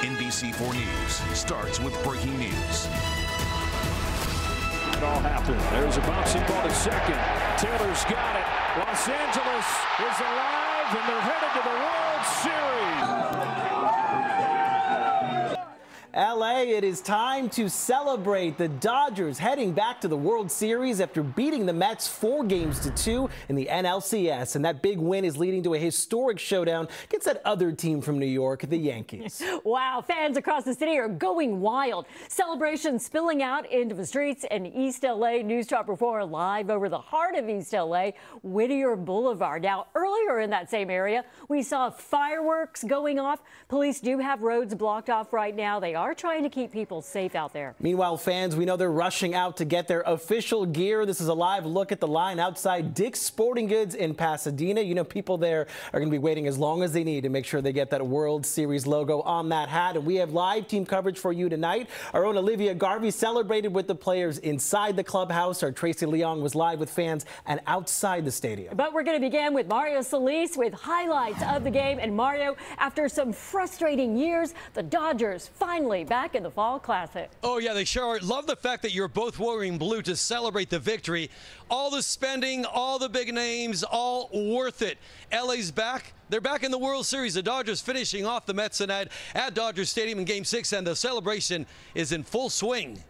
NBC4 News starts with breaking news. It all happened. There's a bouncing ball to second. Taylor's got it. Los Angeles is alive, and they're headed to the World Series. LA, it is time to celebrate. The Dodgers heading back to the World Series after beating the Mets 4-2 in the NLCS. And that big win is leading to a historic showdown against that other team from New York, the Yankees. Wow, fans across the city are going wild. Celebrations spilling out into the streets in East LA. News Chopper 4 live over the heart of East LA, Whittier Boulevard. Now, earlier in that same area, we saw fireworks going off. Police do have roads blocked off right now. They are trying to keep people safe out there. Meanwhile, fans, we know they're rushing out to get their official gear. This is a live look at the line outside Dick's Sporting Goods in Pasadena. You know, people there are going to be waiting as long as they need to make sure they get that World Series logo on that hat. And we have live team coverage for you tonight. Our own Olivia Garvey celebrated with the players inside the clubhouse. Our Tracy Leong was live with fans and outside the stadium. But we're going to begin with Mario Solis with highlights of the game. And Mario, after some frustrating years, the Dodgers finally back in the Fall Classic. Oh, yeah, they sure are. Love the fact that you're both wearing blue to celebrate the victory. All the spending, all the big names, all worth it. LA's back. They're back in the World Series. The Dodgers finishing off the Mets tonight at Dodger Stadium in Game 6, and the celebration is in full swing.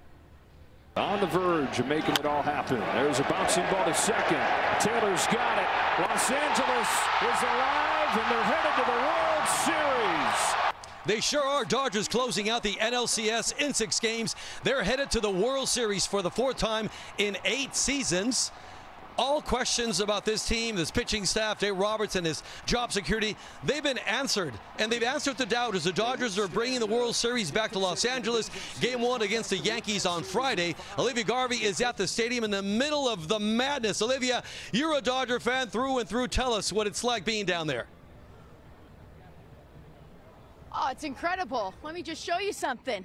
On the verge of making it all happen. There's a bouncing ball to second. Taylor's got it. Los Angeles is alive, and they're headed to the World Series. They sure are. Dodgers closing out the NLCS in 6 games. They're headed to the World Series for the 4th time in 8 seasons. All questions about this team, this pitching staff, Dave Roberts and his job security, they've been answered. And they've answered the doubt as the Dodgers are bringing the World Series back to Los Angeles. Game 1 against the Yankees on Friday. Olivia Garvey is at the stadium in the middle of the madness. Olivia, you're a Dodger fan through and through. Tell us what it's like being down there. Oh, it's incredible. Let me just show you something.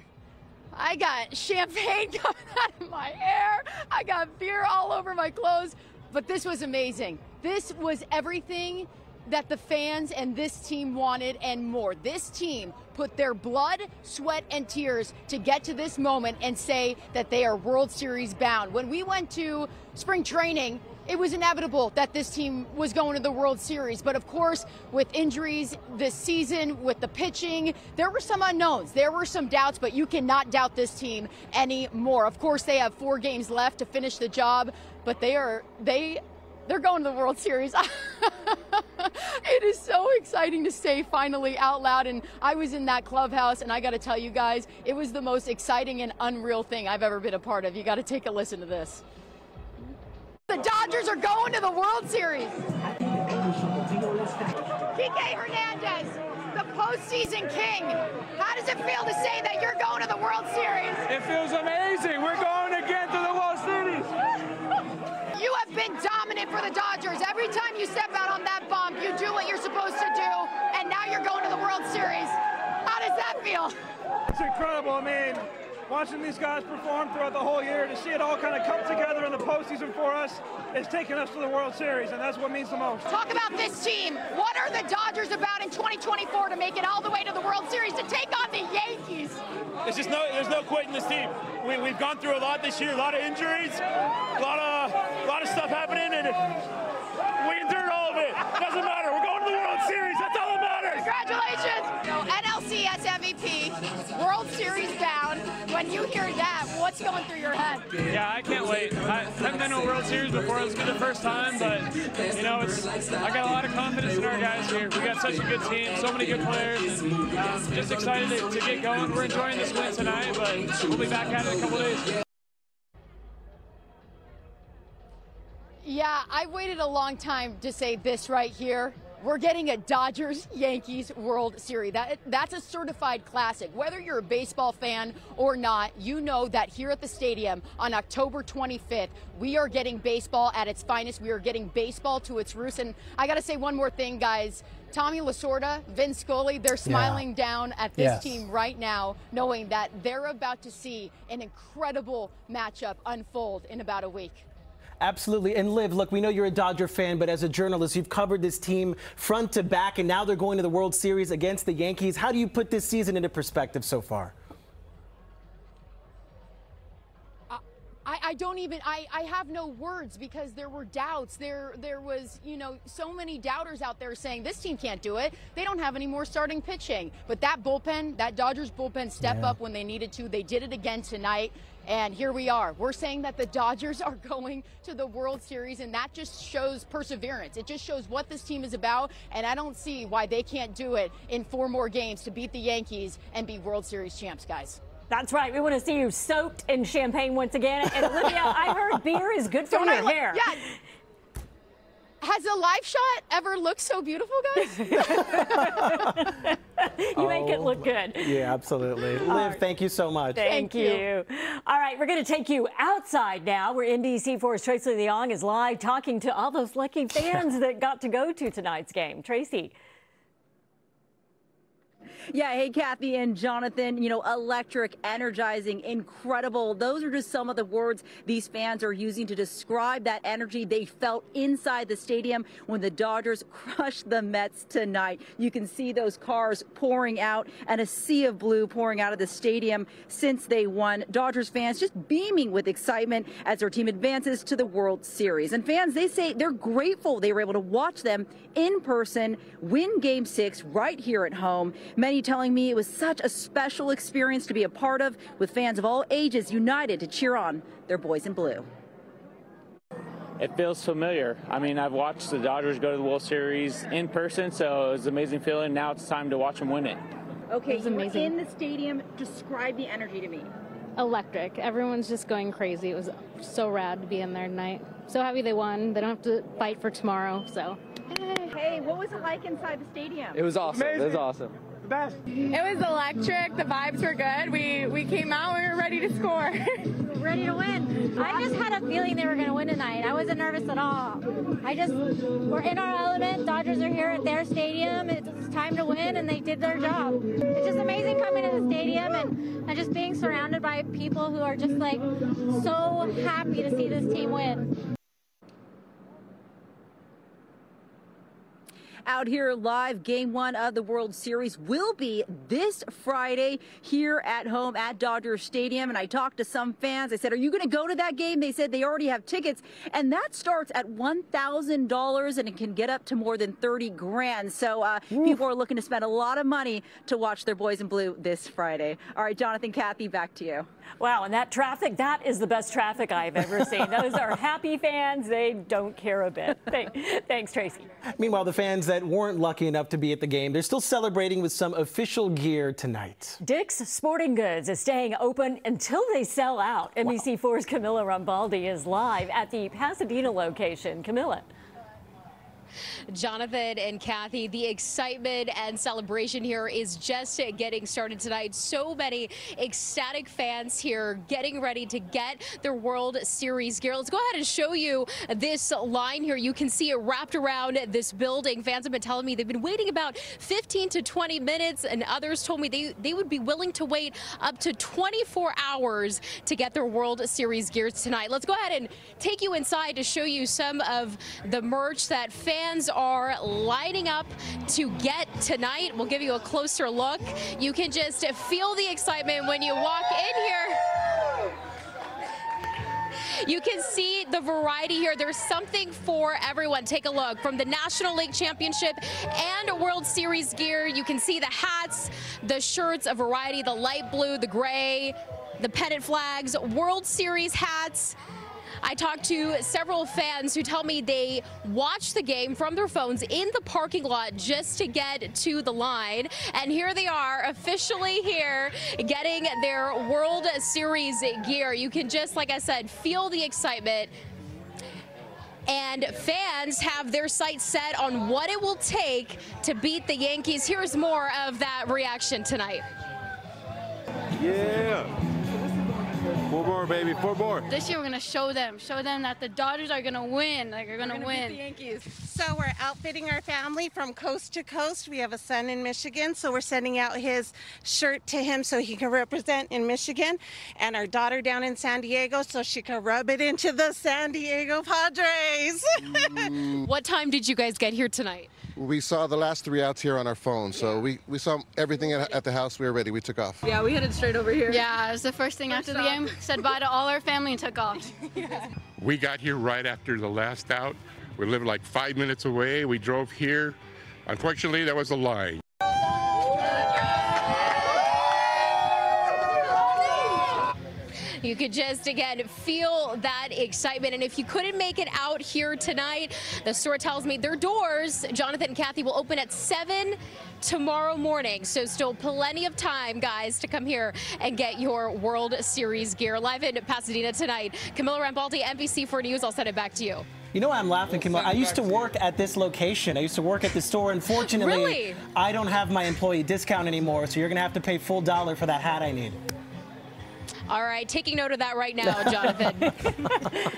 I got champagne coming out of my hair. I got beer all over my clothes. But this was amazing. This was everything that the fans and this team wanted and more. This team put their blood, sweat, and tears to get to this moment and say that they are World Series bound. When we went to spring training, it was inevitable that this team was going to the World Series. But of course, with injuries this season, with the pitching, there were some unknowns. There were some doubts, but you cannot doubt this team anymore. Of course, they have 4 games left to finish the job, but they're going to the World Series. It is so exciting to say finally out loud. And I was in that clubhouse, and I got to tell you guys, it was the most exciting and unreal thing I've ever been a part of. You got to take a listen to this. The Dodgers are going to the World Series. Kike Hernandez, the postseason king. How does it feel to say that you're going to the World Series? It feels amazing. We're going again to the World Series. You have been dominant for the Dodgers. Every time you step out on that bump, you do what you're supposed to do, and now you're going to the World Series. How does that feel? It's incredible. I mean, watching these guys perform throughout the whole year, to see it all kind of come together in the postseason for us, is taking us to the World Series, and that's what means the most. Talk about this team. What are the Dodgers about in 2024 to make it all the way to the World Series to take on the Yankees? There's no quitting this team. We've gone through a lot this year, a lot of injuries, a lot of stuff happening, and we endured all of it. Doesn't matter. We're going to the World Series. That's all that matters. Congratulations. NLCS MVP, World Series bound. When you hear that, what's going through your head? Yeah, I can't wait. I haven't been to a World Series before. This will be the first time, but you know, I got a lot of confidence in our guys here. We got such a good team, so many good players, and just excited to get going. We're enjoying this win tonight, but we'll be back at it in a couple days. Yeah, I waited a long time to say this right here. We're getting a Dodgers-Yankees World Series. That's a certified classic. Whether you're a baseball fan or not, you know that here at the stadium on October 25th, we are getting baseball at its finest. We are getting baseball to its roots. And I got to say one more thing, guys. Tommy Lasorda, Vin Scully, they're smiling down at this team right now, knowing that they're about to see an incredible matchup unfold in about a week. Absolutely. And Liv, look, we know you're a Dodger fan, but as a journalist, you've covered this team front to back, and now they're going to the World Series against the Yankees. How do you put this season into perspective so far? I have no words, because there were doubts. There was, so many doubters out there saying this team can't do it. They don't have any more starting pitching. But that bullpen, that Dodgers bullpen stepped up when they needed to. They did it again tonight. And here we are. We're saying that the Dodgers are going to the World Series, and that just shows perseverance. It just shows what this team is about, and I don't see why they can't do it in 4 more games to beat the Yankees and be World Series champs, guys. That's right. We want to see you soaked in champagne once again. And Olivia, I heard beer is good for your hair. Yeah. Has a live shot ever looked so beautiful, guys? You make it look good. Yeah, absolutely. Liv, thank you so much. Thank you. All right, we're going to take you outside now, where NBC4's Tracy Leong is live talking to all those lucky fans that got to go to tonight's game. Tracy. Yeah, hey, Kathy and Jonathan, electric, energizing, incredible. Those are just some of the words these fans are using to describe that energy they felt inside the stadium when the Dodgers crushed the Mets tonight. You can see those cars pouring out and a sea of blue pouring out of the stadium since they won. Dodgers fans just beaming with excitement as their team advances to the World Series. And fans, they say they're grateful they were able to watch them in person, win Game 6 right here at home. Many telling me it was such a special experience to be a part of, with fans of all ages united to cheer on their boys in blue. It feels familiar. I mean, I've watched the Dodgers go to the World Series in person, so it was an amazing feeling. Now it's time to watch them win it. Okay, you were in the stadium. Describe the energy to me. Electric. Everyone's just going crazy. It was so rad to be in there tonight. So happy they won. They don't have to fight for tomorrow, so. Hey, what was it like inside the stadium? It was awesome. Amazing. It was awesome. Best. It was electric. The vibes were good. We came out. We were ready to score. Ready to win. I just had a feeling they were going to win tonight. I wasn't nervous at all. We're in our element. Dodgers are here at their stadium. It's time to win, and they did their job. It's just amazing coming to the stadium and just being surrounded by people who are just like so happy to see this team win. Out here live, Game 1 of the World Series will be this Friday here at home at Dodger Stadium. And I talked to some fans. I said, are you going to go to that game? They said they already have tickets. And that starts at $1,000 and it can get up to more than 30 grand. So people are looking to spend a lot of money to watch their boys in blue this Friday. All right, Jonathan, Kathy, back to you. Wow, and that traffic, that is the best traffic I've ever seen. Those are happy fans. They don't care a bit. Thanks, Tracy. Meanwhile, the fans that weren't lucky enough to be at the game, they're still celebrating with some official gear tonight. Dick's Sporting Goods is staying open until they sell out. NBC4's Camilla Rambaldi is live at the Pasadena location. Camilla. Jonathan and Kathy, the excitement and celebration here is just getting started tonight. So many ecstatic fans here getting ready to get their World Series gear. Let's go ahead and show you this line here. You can see it wrapped around this building. Fans have been telling me they've been waiting about 15 to 20 minutes, and others told me they would be willing to wait up to 24 hours to get their World Series gear tonight. Let's go ahead and take you inside to show you some of the merch that fans are lining up to get tonight. We'll give you a closer look. You can just feel the excitement when you walk in here. You can see the variety here. There's something for everyone. Take a look. From the National League Championship and World Series gear, you can see the hats, the shirts, a variety, the light blue, the gray, the pennant flags, World Series hats. I talked to several fans who tell me they watched the game from their phones in the parking lot just to get to the line. And here they are, officially here, getting their World Series gear. You can just, like I said, feel the excitement. And fans have their sights set on what it will take to beat the Yankees. Here's more of that reaction tonight. Yeah. 4 more, baby, 4 more. This year we're going to show them that the Dodgers are going to win. Like, they're going to win. The Yankees. So we're outfitting our family from coast to coast. We have a son in Michigan, so we're sending out his shirt to him so he can represent in Michigan, and our daughter down in San Diego so she can rub it into the San Diego Padres. What time did you guys get here tonight? We saw the last 3 outs here on our phone, so we saw everything at the house. We were ready. We took off. Yeah, we headed straight over here. Yeah, it was the first thing after the game. Said bye to all our family and took off. We got here right after the last out. We lived like 5 minutes away. We drove here. Unfortunately, there was a line. You could just, again, feel that excitement. And if you couldn't make it out here tonight, the store tells me their doors, Jonathan and Kathy, will open at 7 tomorrow morning. So still plenty of time, guys, to come here and get your World Series gear. Live in Pasadena tonight, Camilla Rambaldi, NBC 4 News. I'll send it back to you. You know why I'm laughing, Camilla? I used to work at this location. I used to work at the store. Unfortunately, really? I don't have my employee discount anymore, so you're going to have to pay full dollar for that hat I need. All right, taking note of that right now, Jonathan.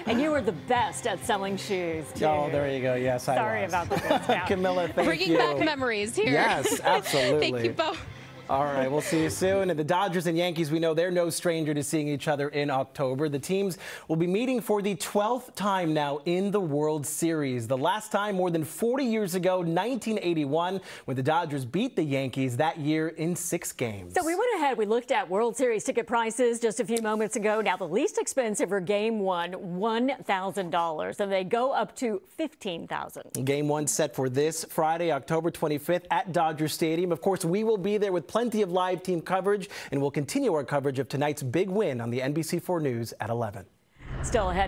And you were the best at selling shoes, too. Oh, there you go. Yes, I was. Sorry about the discount. Camilla, thank you. Bringing back memories here. Yes, absolutely. Thank you both. All right, we'll see you soon. And the Dodgers and Yankees, we know they're no stranger to seeing each other in October. The teams will be meeting for the 12th time now in the World Series. The last time more than 40 years ago, 1981, when the Dodgers beat the Yankees that year in 6 games. So we went ahead. We looked at World Series ticket prices just a few moments ago. Now, the least expensive for Game 1, $1,000. And they go up to $15,000. Game 1 set for this Friday, October 25th at Dodger Stadium. Of course, we will be there with plenty of live team coverage, and we'll continue our coverage of tonight's big win on the NBC4 News at 11. Still ahead.